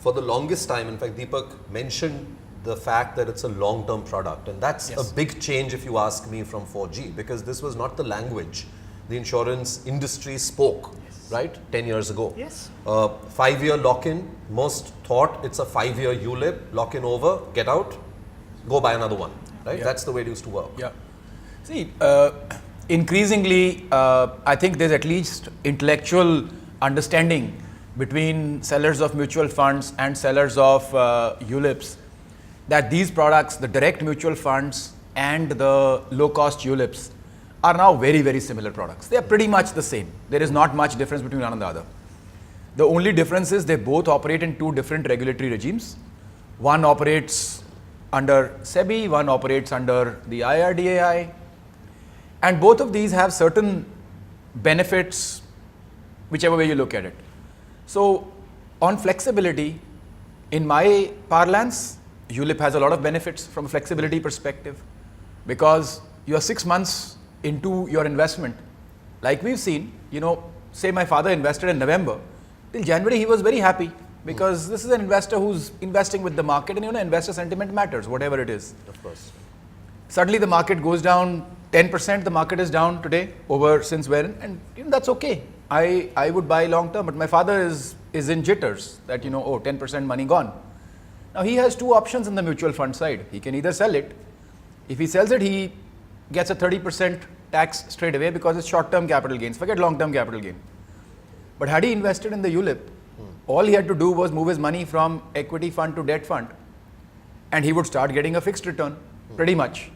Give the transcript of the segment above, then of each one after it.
for the longest time, in fact, Deepak mentioned the fact that it's a long-term product, and that's a big change if you ask me from 4G, because this was not the language the insurance industry spoke, right, 10 years ago. 5-year lock-in, most thought it's a 5-year ULIP, lock-in over, get out, go buy another one, right? That's the way it used to work. See, increasingly, I think there's at least intellectual understanding between sellers of mutual funds and sellers of ULIPs, that these products, the direct mutual funds and the low-cost ULIPs, are now very, very similar products. They are pretty much the same. There is not much difference between one and the other. The only difference is they both operate in two different regulatory regimes. One operates under SEBI, one operates under the IRDAI, and both of these have certain benefits, whichever way you look at it. So, on flexibility, in my parlance, ULIP has a lot of benefits from a flexibility perspective, because you are 6 months into your investment. Like we've seen, say my father invested in November, till January he was very happy, because this is an investor who's investing with the market, and investor sentiment matters, whatever it is. Of course. Suddenly the market goes down 10%, the market is down today, over since when, and that's okay. I would buy long term, but my father is in jitters that, 10% money gone. Now he has two options in the mutual fund side. He can either sell it. If he sells it, he gets a 30% tax straight away because it's short-term capital gains. Forget long-term capital gain. But had he invested in the ULIP, all he had to do was move his money from equity fund to debt fund, and he would start getting a fixed return, pretty much.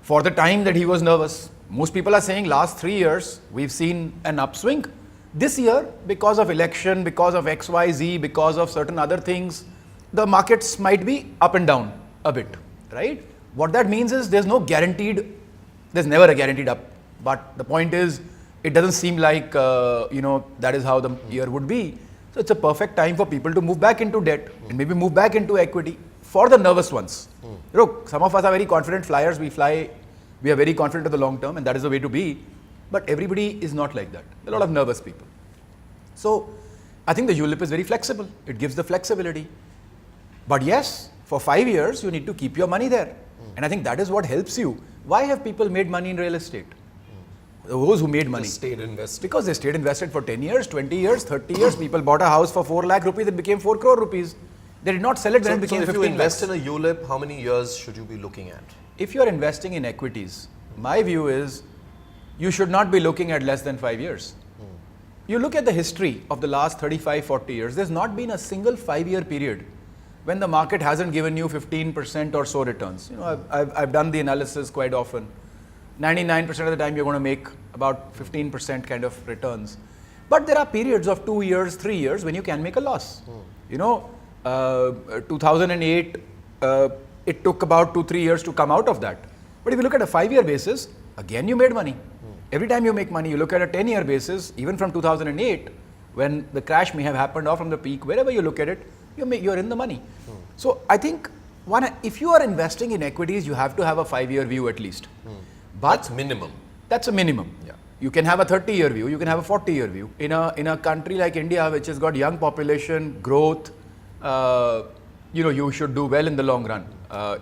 For the time that he was nervous, most people are saying last 3 years, we've seen an upswing. This year, because of election, because of XYZ, because of certain other things, the markets might be up and down a bit, right? What that means is there's never a guaranteed up. But the point is, it doesn't seem like, that is how the year would be. So it's a perfect time for people to move back into debt and maybe move back into equity for the nervous ones. Some of us are very confident flyers. We are very confident of the long term, and that is the way to be. But everybody is not like that. There are a lot of nervous people. So I think the ULIP is very flexible. It gives the flexibility. But yes, for 5 years, you need to keep your money there. And I think that is what helps you. Why have people made money in real estate? Those who made money. They stayed invested. Because they stayed invested for 10 years, 20 years, 30 years. People bought a house for 4 lakh rupees, it became 4 crore rupees. They did not sell it when it became 15 lakhs. So if you invest in a ULIP, how many years should you be looking at? If you are investing in equities, my view is you should not be looking at less than 5 years. You look at the history of the last 35, 40 years, there's not been a single 5-year period when the market hasn't given you 15% or so returns. I've done the analysis quite often. 99% of the time you're going to make about 15% kind of returns. But there are periods of 2 years, 3 years when you can make a loss. 2008, it took about 2-3 years to come out of that. But if you look at a 5-year basis, again you made money. Every time you make money, you look at a 10-year basis, even from 2008, when the crash may have happened, or from the peak, wherever you look at it, you're in the money. So I think if you are investing in equities, you have to have a 5-year view at least. But that's minimum. That's a minimum. Yeah. You can have a 30-year view, you can have a 40-year view. In a country like India, which has got young population, growth, you should do well in the long run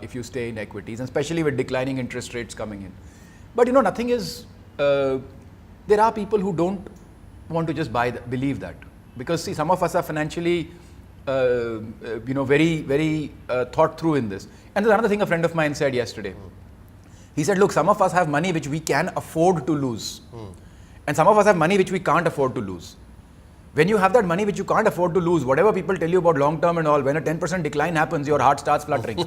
if you stay in equities, and especially with declining interest rates coming in. But nothing is, there are people who don't want to just believe that. Because see, some of us are financially very, very thought through in this. And there's another thing a friend of mine said yesterday. He said, look, some of us have money which we can afford to lose. And some of us have money which we can't afford to lose. When you have that money which you can't afford to lose, whatever people tell you about long term and all, when a 10% decline happens, your heart starts fluttering.